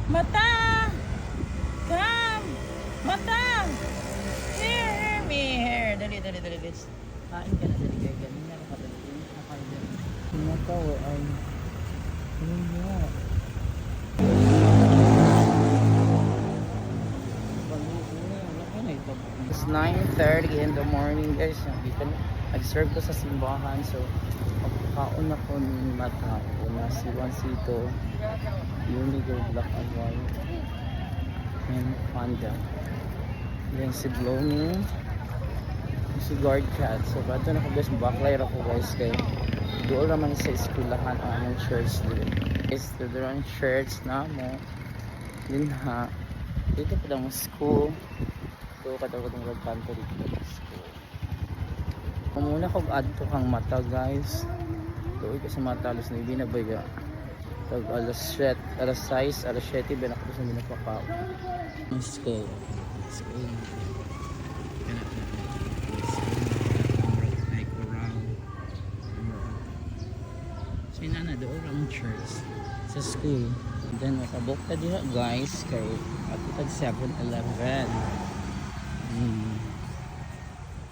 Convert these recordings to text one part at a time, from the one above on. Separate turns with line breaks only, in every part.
Mata! Come! Mata! Here, hear me, here. Dali, dali, dali, bitch. Kain ka na, dali, kaya ganin na lang kadali. Nakain dali. Mata, where are you? Ayun nga. It's 9:30 in the morning, guys. Nag-serve ko sa simbahan, so magkakaon ako ni Mata. Una si Juancito, Unigo, Black and White, and Panda. Then si Blooming, si Guard Cat. So bato na ko guys, backlight ako guys kay doon naman sa eskwelahan ang aming church din. Guys, doon church na mo. Din ha. Dito pa lang school. So katawag ng kanto dito sa school. Muna kog adto kang Mata guys. Doon ko sa Mata alas na hindi na baya. Tag alas 7, alas 6, alas 7 ben ako sa minapakaw. School. School. So na doon ang church sa school. And then makabok ta dira guys kay ako tag 7-Eleven.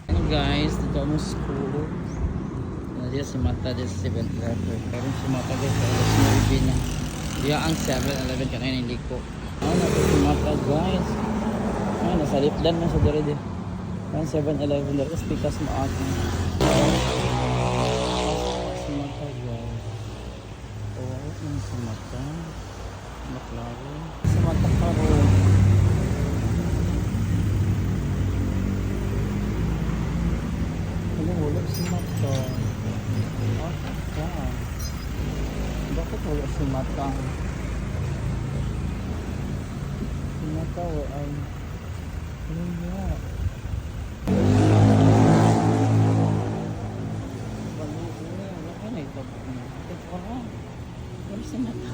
And guys, dito mo school. Nandiyan si Mata dito sa 7-Eleven. Pero si Mata guys alas 9 na. Diya ang 7-Eleven kanina hindi ko. Na si Mata guys. Ay nasa lipdan na sa dira di. Ang 7-Eleven dito kasi pikas mo ako. Sa Mata maklaro sa Mata karo wala si Mata bakit wala si Mata si Mata ay ayun nga si Mata.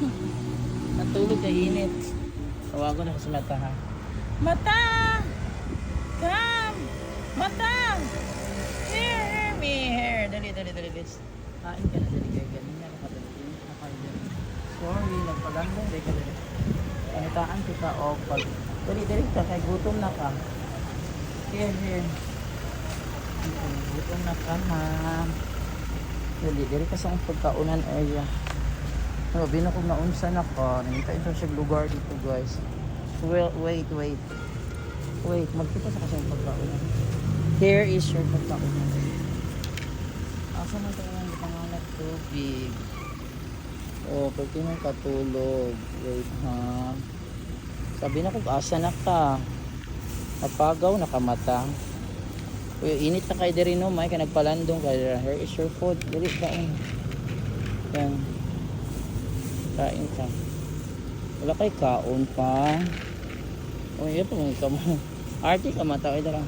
Natulog na init. Tawagan ako si Mata ha. Mata! Come! Mata! Here, hear me, here. Dali, dali, dali, bitch. Kain ka na, dali, kaya ganin na lang kadali. Nakain dali. Sorry, nagpagandang, dali ka dali. Panitaan kita, o pag... Dali, dali ka, kaya gutom na ka. Here, here. Gutom na ka ha. Dali, dali ka sa pagkaunan area. No, binakog na unsa na ka. Nangita ito siya lugar dito guys. Wait. Magkita sa kasi yung pagkaunan. Here is your pagkaunan. Asa man ito yung pangalat tubig. Oh, pwede mong katulog. Wait ha. Sabi na kung asa na ka. Napagaw, nakamata. Uy, init na kayo diri no. May ka nagpalandong kayo. Here is your food. Dili ka. Yan. Kain ka. Wala kay kaon pa. O iya pa mga kamo. Arty ka Mata. Ay dara.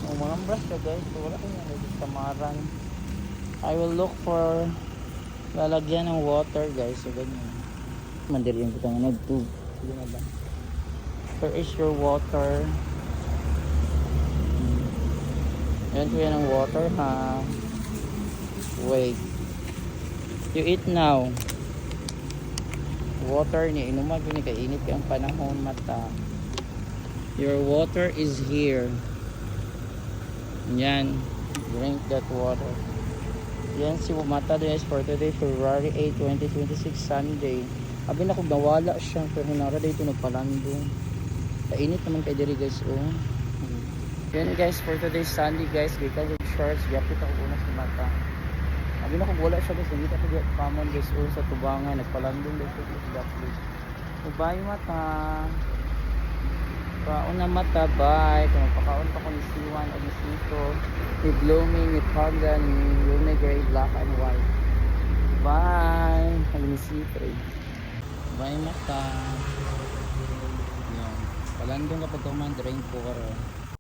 O mga brush ka guys. So, wala kay nga kamaran. I will look for lalagyan ng water guys. So ganyan. Mandiriyan ko tanga nagtub. Sige na ba. Where is your water? Yan ko yan ang water ha. Wait. You eat now. Water ni inuman ko ni kainit kay ang panahon Mata. Your water is here. Yan. Drink that water. Yan si Mata guys for today, February 8, 2026 Sunday. Abi na kung nawala siya pero nara dito nagpalandong. Kainit naman kay diri guys oh. Yan guys for today Sunday guys because of shorts gapit ako una si Mata. Abi na kung wala siya guys, hindi ako get common guys o sa tubangan, nagpalandong guys sa that place. So bye Mata. Kaon na Mata, bye. Kung magpakaon pa ko ni C1 o ni C2, ni Blooming, ni Panda, ni Yumi Gray, Black and White. Bye. Kami ni C3. Bye Mata. Yan. Palandong kapag kuman, drain po ka rin.